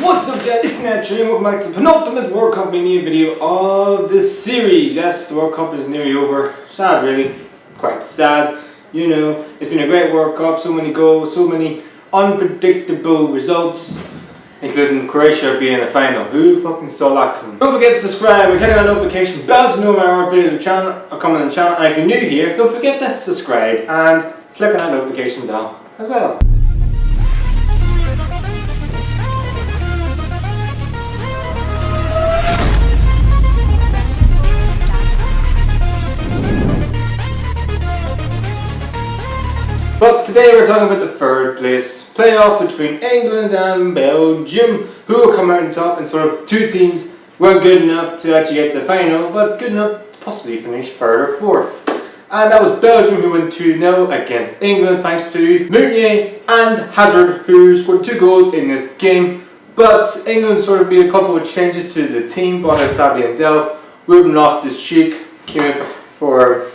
What's up guys, it's Naturally and welcome back to the penultimate World Cup Mania video of this series. Yes, the World Cup is nearly over. Sad really, quite sad. You know, it's been a great World Cup, so many goals, so many unpredictable results, including Croatia being in the final. Who fucking saw that coming? Don't forget to subscribe and click on the notification bell to know my more videos are coming on the channel. And if you're new here, don't forget to subscribe and click on that notification bell as well. But today we're talking about the third place playoff between England and Belgium, who will come out on top, and sort of two teams weren't good enough to actually get to the final, but good enough to possibly finish third or fourth. And that was Belgium, who went 2-0 against England thanks to Mania and Hazard, who scored 2 goals in this game. But England sort of made a couple of changes to the team, brought out Fabian and Delph, Loftus-Cheek came in for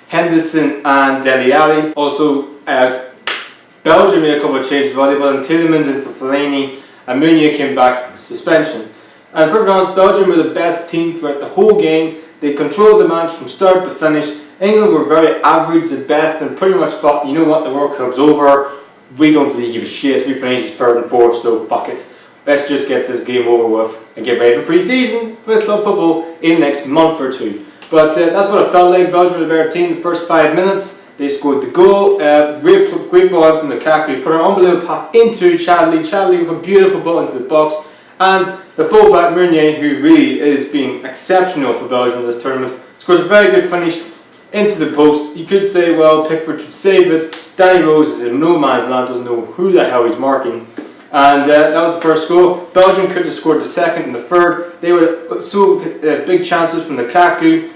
Henderson and Dele Alli. Also, Belgium made a couple of changes. They brought in Tielemans in for Fellaini, and Mania came back from suspension. And perfectly honest, Belgium were the best team throughout the whole game. They controlled the match from start to finish. England were very average at best and pretty much thought, you know what, the World Cup's over. We don't really give a shit. We finished third and fourth, so fuck it. Let's just get this game over with and get ready for pre-season for club football in the next month or two. But that's what it felt like. Belgium were the better team the first 5 minutes. They scored the goal. Great ball from Lukaku. He put an unbelievable pass into Chadli. Chadli with a beautiful ball into the box. And the fullback Mania, who really is being exceptional for Belgium in this tournament, scores a very good finish into the post. You could say, well, Pickford should save it. Danny Rose is in no man's land, doesn't know who the hell he's marking. And that was the first goal. Belgium could have scored the second and the third. They were so big chances from Lukaku.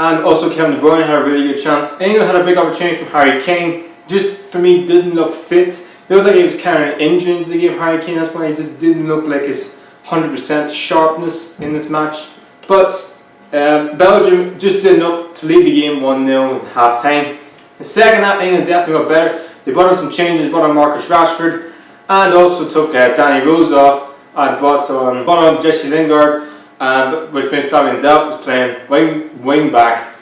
And also Kevin De Bruyne had a really good chance. England had a big opportunity from Harry Kane. Just, for me, didn't look fit. He looked like he was carrying an injury into the game, Harry Kane. That's why he just didn't look like his 100% sharpness in this match. But Belgium just did enough to lead the game 1-0 at half time. The second half, England definitely got better. They brought on some changes, brought on Marcus Rashford, and also took Danny Rose off and brought on Jesse Lingard. Which meant Fabian Delph was playing wing back,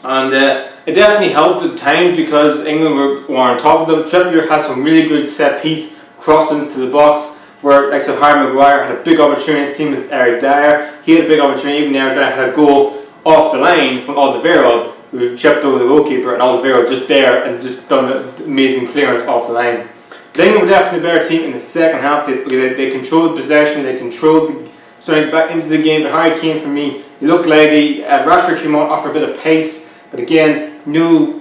and it definitely helped at times because England were on top of them. Trippier had some really good set piece crossings to the box, where like so Harry Maguire had a big opportunity, same as Eric Dyer. He had a big opportunity. Even Eric Dyer had a goal off the line from Alderweireld, who chipped over the goalkeeper, and Alderweireld just there and just done the amazing clearance off the line. But England were definitely a better team in the second half. They controlled possession. They controlled the starting back into the game. But Harry Kane, for me, he looked leggy. Rashford came on, offered a bit of pace, but again, no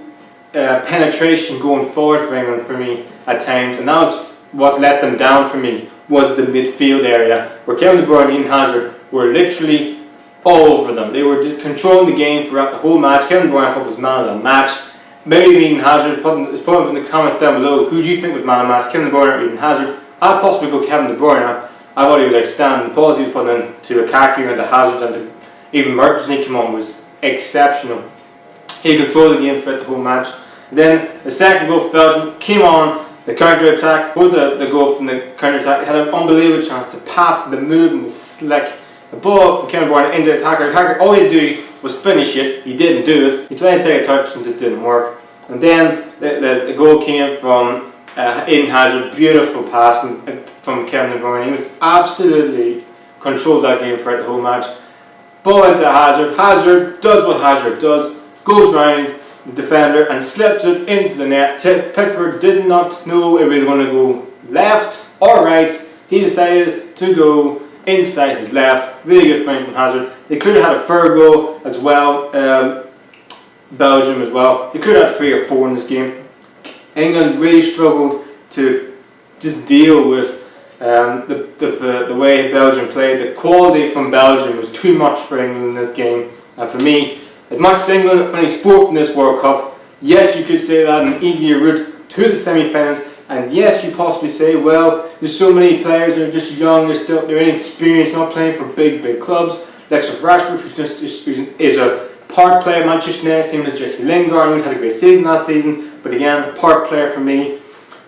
penetration going forward for England for me at times, and that was what let them down for me, was the midfield area, where Kevin De Bruyne and Hazard were literally all over them. They were controlling the game throughout the whole match. Kevin De Bruyne I thought was man of the match. Maybe Eden Hazard, put in the comments down below, who do you think was man of the match, Kevin De Bruyne or Eden Hazard? I'd possibly go Kevin De Bruyne. I thought he was like standing. The balls he was putting in to Lukaku and to Hazard and to even Mertens came on was exceptional. He controlled the game throughout the whole match. Then the second goal for Belgium came on the counter attack. Or the goal from the counter attack, they had an unbelievable chance to pass. The movement was slick. The ball from Kevin De Bruyne into the attacker. All he had to do was finish it. He didn't do it. He tried to take a touch and just didn't work. And then the goal came from Eden Hazard, beautiful pass from Kevin De Bruyne. He was absolutely controlled that game throughout the whole match. Ball into Hazard. Hazard does what Hazard does, goes round the defender and slips it into the net. Pickford did not know if he was going to go left or right. He decided to go inside his left. Really good finish from Hazard. They could have had a third goal as well. Belgium as well. They could have had 3 or 4 in this game. England really struggled to just deal with the way Belgium played. The quality from Belgium was too much for England in this game. And for me, as much as England finished 4th in this World Cup, yes, you could say that an easier route to the semi-finals. And yes, you possibly say, well, there's so many players that are just young, they're inexperienced, not playing for big clubs. Lexus Rashford, who is a part player at Manchester United, same as Jesse Lingard, who had a great season last season, but again, a part player for me.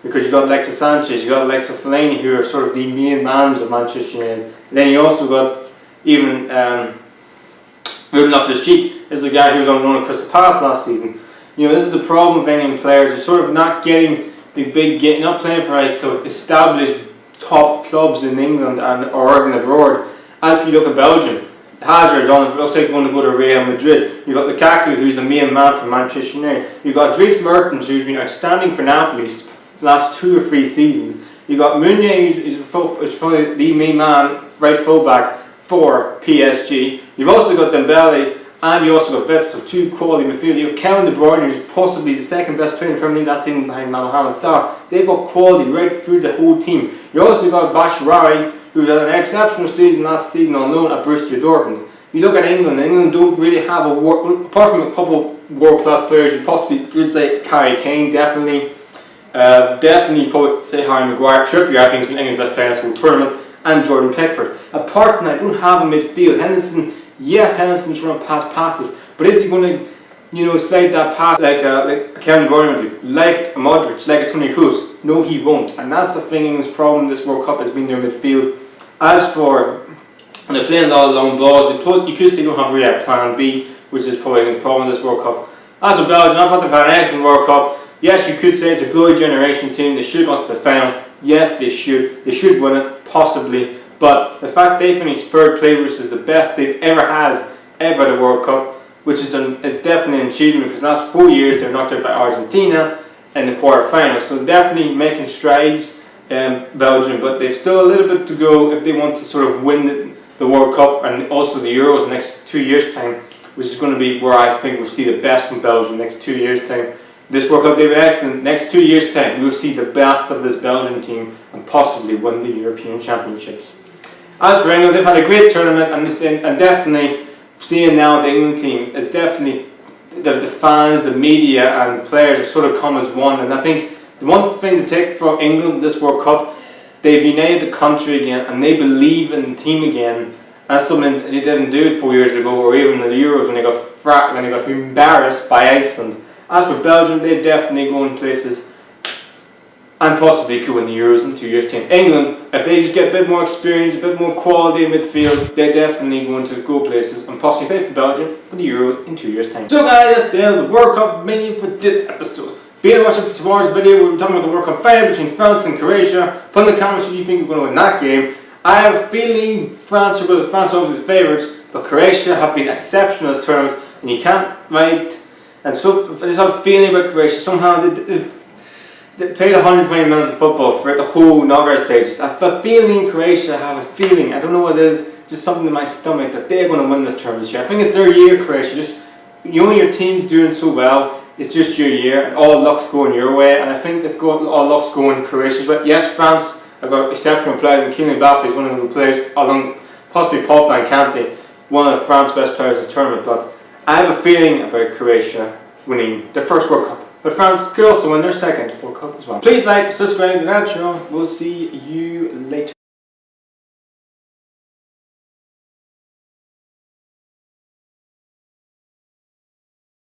because you got Alexis Sanchez, you got Alexis Fellaini, who are sort of the main mans of Manchester United. And then you also got even Loftus-Cheek is the guy who was on loan at Crystal Palace last season. You know, this is the problem with England players. They're sort of not getting the big, not playing for like so established top clubs in England or even abroad. As if you look at Belgium, Hazard's on, it looks like going to go to Real Madrid. You've got Lukaku, who's the main man for Manchester United. You've got Dries Mertens, who's been outstanding for Napoli for the last 2 or 3 seasons. You've got Mania, who's probably the main man, right fullback for PSG. You've also got Dembele, and you also got Vets, so 2 quality midfielders. You have Kevin De Bruyne, who's possibly the second best player in the Premier League that season behind Mohamed Salah. They've got quality right through the whole team. You also got Batshuayi, who had an exceptional season last season on loan at Borussia Dortmund. You look at England don't really have apart from a couple world-class players, you possibly could say Harry Kane, definitely probably say Harry Maguire. Trippier, I think, has been England's best player in this whole tournament, and Jordan Pickford. Apart from that, I don't have a midfield. Henderson's run past passes, but is he going to, slide that pass like Kevin De Bruyne would do, like a Modric, like a Toni Kroos? No, he won't, and that's the thing. England's problem this World Cup has been their midfield. As for and they're playing a lot of long balls, you could say they don't have really a plan B, which is probably England's problem this World Cup. As for Belgium, I thought they've had an excellent World Cup. Yes, you could say it's a glory generation team. They should have got to the final. Yes, they should. They should win it, possibly. But the fact they finished 3rd place, which is the best they've ever had at the World Cup, which is it's definitely an achievement, because the last 4 years they're knocked out by Argentina in the quarterfinals. So definitely making strides, Belgium, but they've still a little bit to go if they want to sort of win the World Cup and also the Euros next 2 years' time, which is going to be where I think we'll see the best from Belgium next 2 years' time. This World Cup, they've been excellent. Next 2 years' time, we'll see the best of this Belgian team and possibly win the European Championships. As for England, they've had a great tournament, and definitely seeing now the England team, it's definitely the fans, the media, and the players have sort of come as one. And I think the one thing to take from England this World Cup, they've united the country again, and they believe in the team again. That's something they didn't do 4 years ago, or even in the Euros when they got embarrassed by Iceland. As for Belgium, they're definitely going places, and possibly could win the Euros in 2 years' time. England, if they just get a bit more experience, a bit more quality in midfield, they're definitely going to go places and possibly fight for Belgium for the Euros in 2 years' time. So guys, that's the end of the World Cup menu for this episode. Be watching for tomorrow's video. We're talking about the World Cup final between France and Croatia. Put in the comments who you think we're going to win that game. I have a feeling France will be the favourites, but Croatia have been exceptional this tournament, and you can't write. And so I just have a feeling about Croatia. Somehow they played 120 minutes of football for the whole knockout stages. I have a feeling Croatia, I don't know what it is, just something in my stomach that they're going to win this tournament this year. I think it's their year, Croatia. Just, your team's doing so well, it's just your year, and all luck's going your way, and I think all luck's going Croatia's way. Yes, France have got exceptional players, and Kylian Mbappe is one of the players, along possibly Pogba and Kante, one of France's best players in this tournament, but I have a feeling about Croatia winning their first World Cup. But France could also win their second World Cup as well. Please like, subscribe to that channel. We'll see you later.